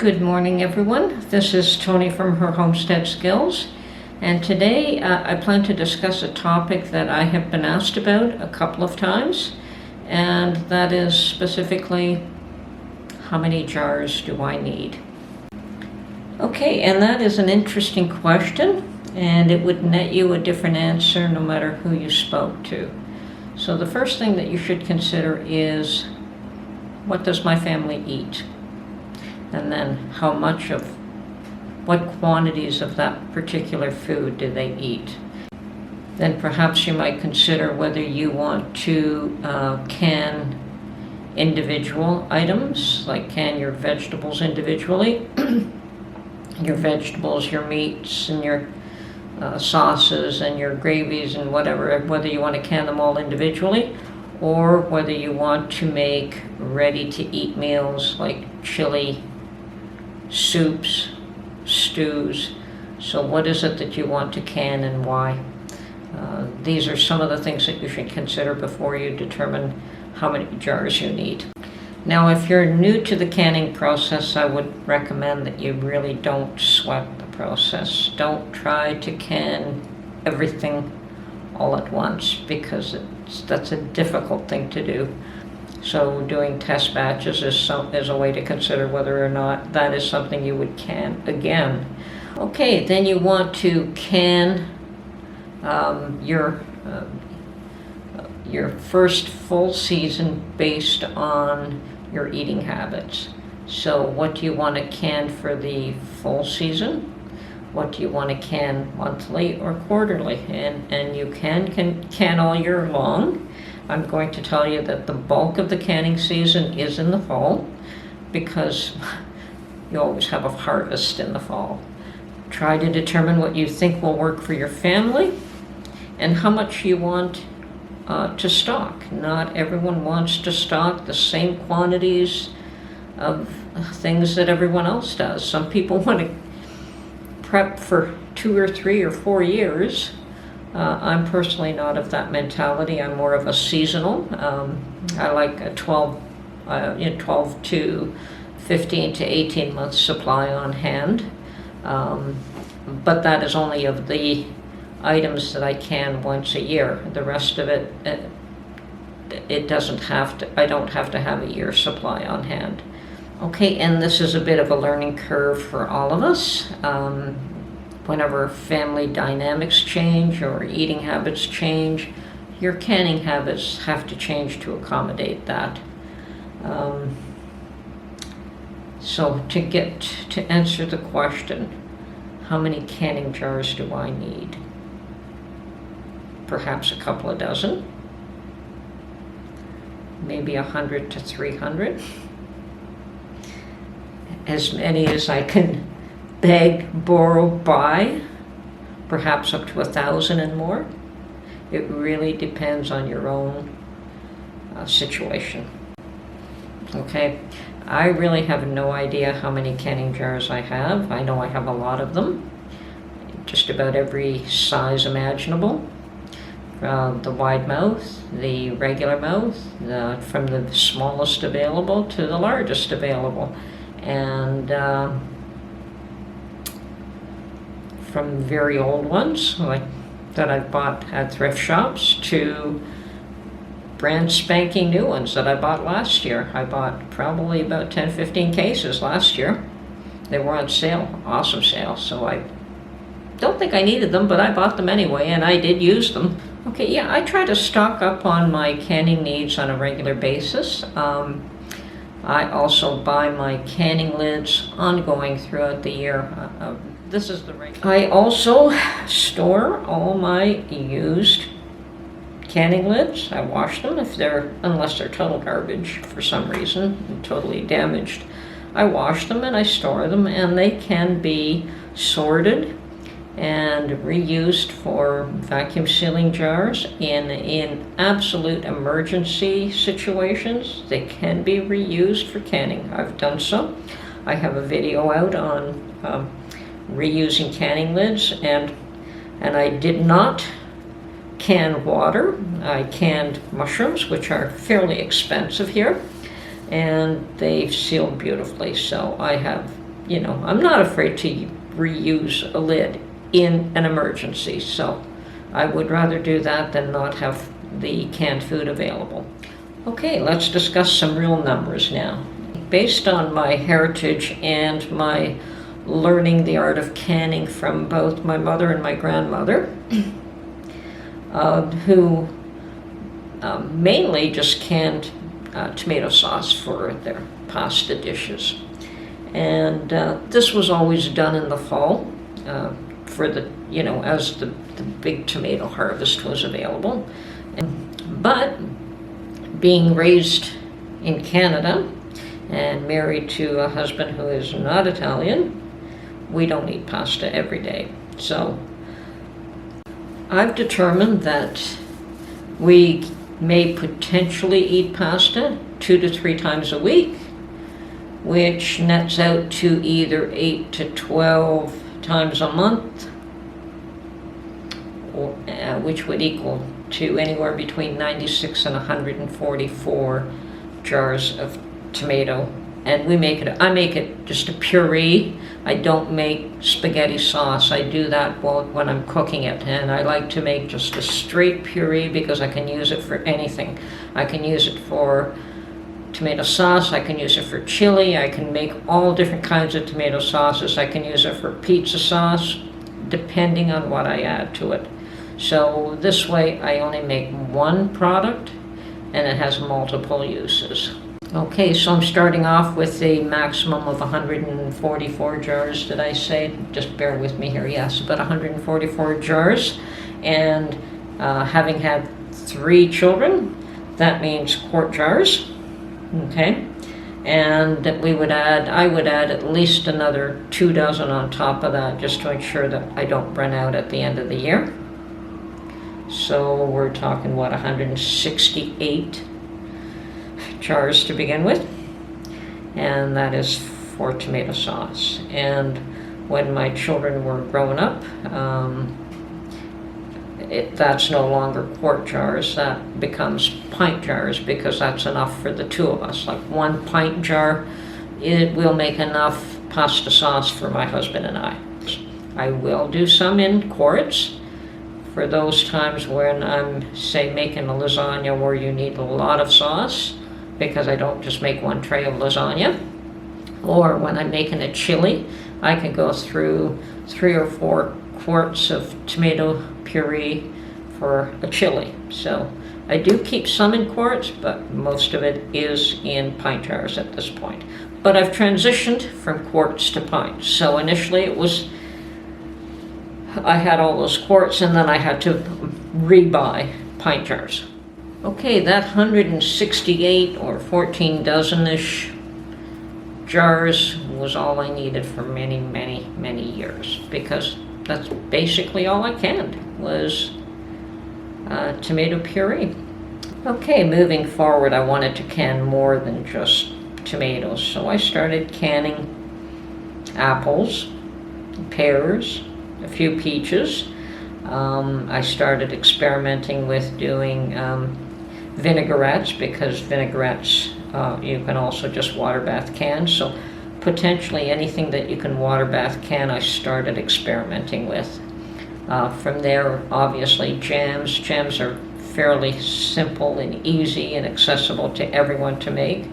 Good morning, everyone. This is Tony from her Homestead Skills, and today I plan to discuss a topic that I have been asked about a couple of times, and that is specifically, how many jars do I need? Okay, and that is an interesting question, and it would net you a different answer no matter who you spoke to. So the first thing that you should consider is, what does my family eat? And then what quantities of that particular food do they eat? Then perhaps you might consider whether you want to can individual items, like can your vegetables individually, your vegetables, your meats, and your sauces, and your gravies, and whatever, whether you want to can them all individually, or whether you want to make ready-to-eat meals like chili, soups, stews. So what is it that you want to can and why? These are some of the things that you should consider before you determine how many jars you need. Now, if you're new to the canning process, I would recommend that you really don't sweat the process. Don't try to can everything all at once, because that's a difficult thing to do. So doing test batches is a way to consider whether or not that is something you would can again. Okay, then you want to can your first full season based on your eating habits. So what do you want to can for the full season? What do you want to can monthly or quarterly? And you can all year long. I'm going to tell you that the bulk of the canning season is in the fall, because you always have a harvest in the fall. Try to determine what you think will work for your family and how much you want to stock. Not everyone wants to stock the same quantities of things that everyone else does. Some people want to prep for 2 or 3 or 4 years. I'm personally not of that mentality. I'm more of a seasonal. I like a 12 to 15 to 18 month supply on hand. But that is only of the items that I can once a year. The rest of it, I don't have to have a year's supply on hand. Okay, and this is a bit of a learning curve for all of us. Whenever family dynamics change or eating habits change, your canning habits have to change to accommodate that. So to answer the question, how many canning jars do I need? Perhaps a couple of dozen, maybe 100 to 300, as many as I can beg, borrow, buy, perhaps up to 1,000 and more. It really depends on your own situation. Okay, I really have no idea how many canning jars I have. I know I have a lot of them, just about every size imaginable. The wide mouth, the regular mouth, from the smallest available to the largest available. And from very old ones, like that I bought at thrift shops, to brand spanking new ones that I bought last year. I bought probably about 10-15 cases last year. They were on sale, awesome sale, so I don't think I needed them, but I bought them anyway, and I did use them. Okay, yeah, I try to stock up on my canning needs on a regular basis. I also buy my canning lids ongoing throughout the year. This is the right. I also store all my used canning lids. I wash them unless they're total garbage for some reason, and totally damaged. I wash them and I store them, and they can be sorted and reused for vacuum sealing jars. In absolute emergency situations, they can be reused for canning. I've done so. I have a video out on reusing canning lids, and I did not can water. I canned mushrooms, which are fairly expensive here, and they sealed beautifully. So I have I'm not afraid to reuse a lid in an emergency, so I would rather do that than not have the canned food available. Okay, let's discuss some real numbers now. Based on my heritage and my learning the art of canning from both my mother and my grandmother, who mainly just canned tomato sauce for their pasta dishes. And this was always done in the fall for as the big tomato harvest was available. But being raised in Canada and married to a husband who is not Italian, we don't eat pasta every day. So I've determined that we may potentially eat pasta 2 to 3 times a week, which nets out to either 8 to 12 times a month, or, which would equal to anywhere between 96 and 144 jars of tomato. And I make it just a puree. I don't make spaghetti sauce. I do that when I'm cooking it, and I like to make just a straight puree because I can use it for anything. I can use it for tomato sauce, I can use it for chili, I can make all different kinds of tomato sauces, I can use it for pizza sauce, depending on what I add to it. So this way I only make one product and it has multiple uses. Okay, so I'm starting off with a maximum of 144 jars, did I say? Just bear with me here, yes, about 144 jars. And having had 3 children, that means quart jars. Okay, and I would add at least another 2 dozen on top of that, just to ensure that I don't run out at the end of the year. So we're talking, 168 jars to begin with, and that is for tomato sauce. And when my children were growing up, that's no longer quart jars, that becomes pint jars, because that's enough for the 2 of us. Like 1 pint jar, it will make enough pasta sauce for my husband and I. I will do some in quarts for those times when I'm, say, making a lasagna where you need a lot of sauce, because I don't just make 1 tray of lasagna. Or when I'm making a chili, I can go through 3 or 4 quarts of tomato puree for a chili. So I do keep some in quarts, but most of it is in pint jars at this point. But I've transitioned from quarts to pints. So initially I had all those quarts, and then I had to rebuy pint jars. Okay, that 168 or 14 dozen-ish jars was all I needed for many, many, many years, because that's basically all I canned was tomato puree. Okay, moving forward, I wanted to can more than just tomatoes, so I started canning apples, pears, a few peaches. I started experimenting with doing vinaigrettes, because vinaigrettes you can also just water bath can. So potentially anything that you can water bath can, I started experimenting with. From there, obviously, jams. Jams are fairly simple and easy and accessible to everyone to make.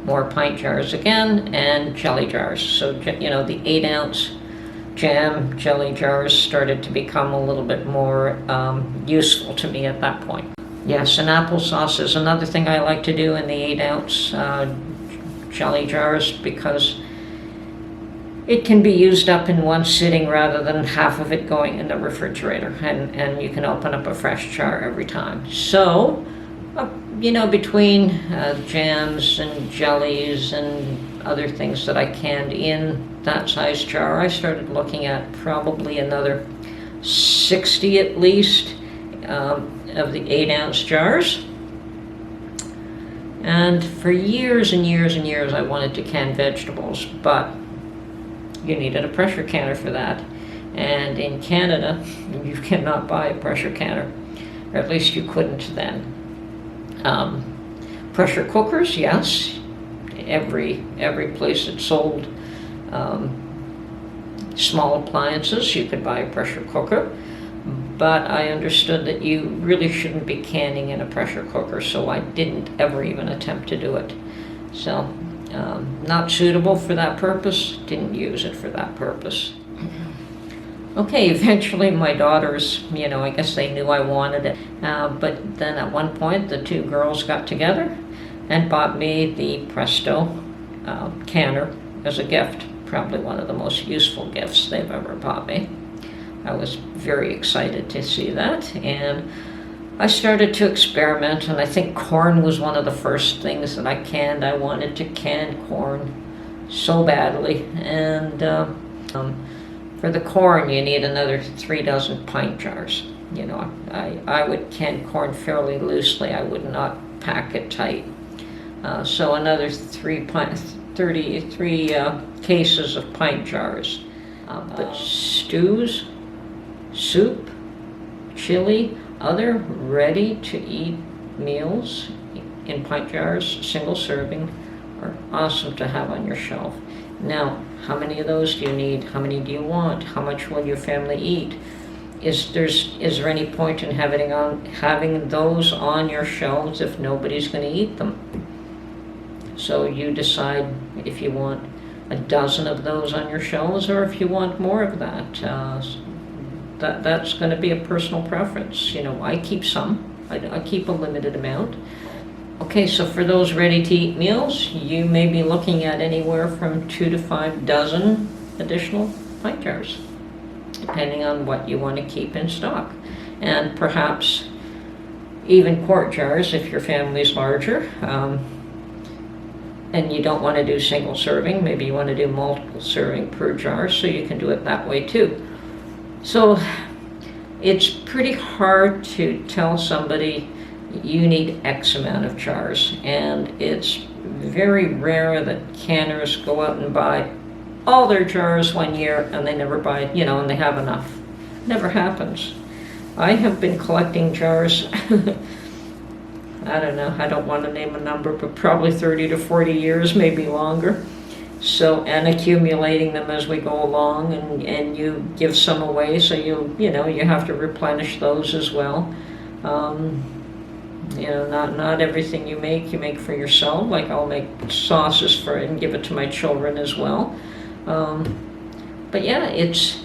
More pint jars again, and jelly jars. So, the 8-ounce jam jelly jars started to become a little bit more useful to me at that point. Yes, and applesauce is another thing I like to do in the 8-ounce jelly jars, because it can be used up in one sitting rather than half of it going in the refrigerator, and you can open up a fresh jar every time. So, between jams and jellies and other things that I canned in that size jar, I started looking at probably another 60 at least of the 8-ounce jars. And for years and years and years, I wanted to can vegetables, but you needed a pressure canner for that. And in Canada, you cannot buy a pressure canner, or at least you couldn't then. Pressure cookers, yes. Every place that sold small appliances. You could buy a pressure cooker, but I understood that you really shouldn't be canning in a pressure cooker, so I didn't ever even attempt to do it. So, not suitable for that purpose, didn't use it for that purpose. Okay, eventually my daughters, I guess they knew I wanted it, but then at one point the two girls got together and bought me the Presto canner as a gift. Probably one of the most useful gifts they've ever bought me. I was very excited to see that, and I started to experiment, and I think corn was one of the first things that I canned. I wanted to can corn so badly, and for the corn you need another 3 dozen pint jars. I would can corn fairly loosely. I would not pack it tight. So another 33 cases of pint jars. But stews, soup, chili, other ready-to-eat meals in pint jars, single serving, are awesome to have on your shelf. Now, how many of those do you need? How many do you want? How much will your family eat? Is there any point in having those on your shelves if nobody's going to eat them? So you decide if you want a dozen of those on your shelves, or if you want more of that. That's going to be a personal preference. I keep some. I keep a limited amount. Okay, so for those ready-to-eat meals, you may be looking at anywhere from 2 to 5 dozen additional pint jars, depending on what you want to keep in stock. And perhaps even quart jars if your family's larger. And you don't want to do single serving, maybe you want to do multiple serving per jar, so you can do it that way too. So it's pretty hard to tell somebody you need X amount of jars, and it's very rare that canners go out and buy all their jars one year and they never buy, and they have enough. Never happens. I have been collecting jars I don't know, I don't want to name a number, but probably 30 to 40 years, maybe longer. So, and accumulating them as we go along, and you give some away, so you have to replenish those as well. Not everything you make for yourself. Like I'll make sauces for it and give it to my children as well. But yeah, it's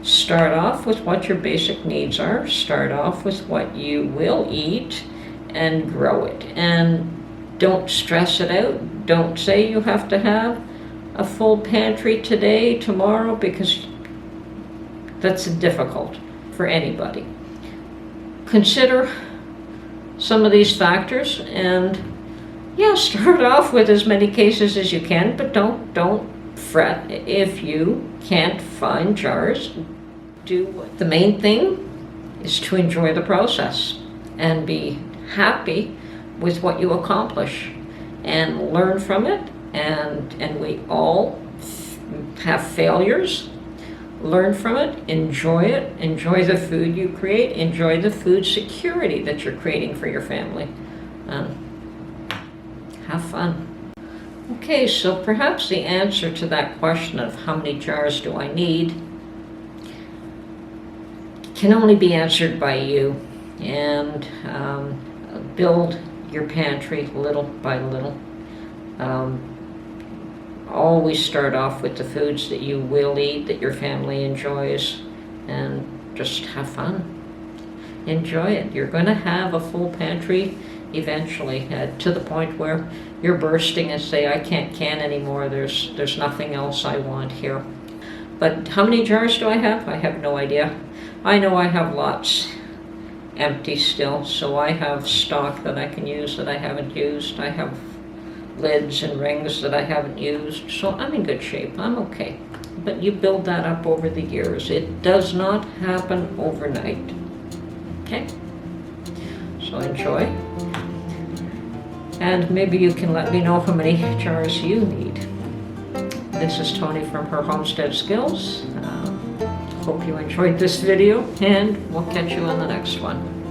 start off with what your basic needs are. Start off with what you will eat and grow it. And don't stress it out. Don't say you have to have a full pantry today, tomorrow, because that's difficult for anybody. Consider some of these factors, and start off with as many cases as you can, but don't fret if you can't find jars. The main thing is to enjoy the process and be happy with what you accomplish and learn from it, and we all have failures. Learn from it, enjoy the food you create, enjoy the food security that you're creating for your family, and have fun. Okay, so perhaps the answer to that question of how many jars do I need can only be answered by you, and build your pantry little by little. Always start off with the foods that you will eat, that your family enjoys, and just have fun. Enjoy it. You're going to have a full pantry eventually, to the point where you're bursting and say, I can't can anymore, there's nothing else I want here. But how many jars do I have? I have no idea. I know I have lots empty still, so I have stock that I can use that I haven't used. I have lids and rings that I haven't used, so I'm in good shape. I'm okay. But you build that up over the years. It does not happen overnight. Okay? So enjoy. And maybe you can let me know how many jars you need. This is Tony from Her Homestead Skills. Hope you enjoyed this video, and we'll catch you on the next one.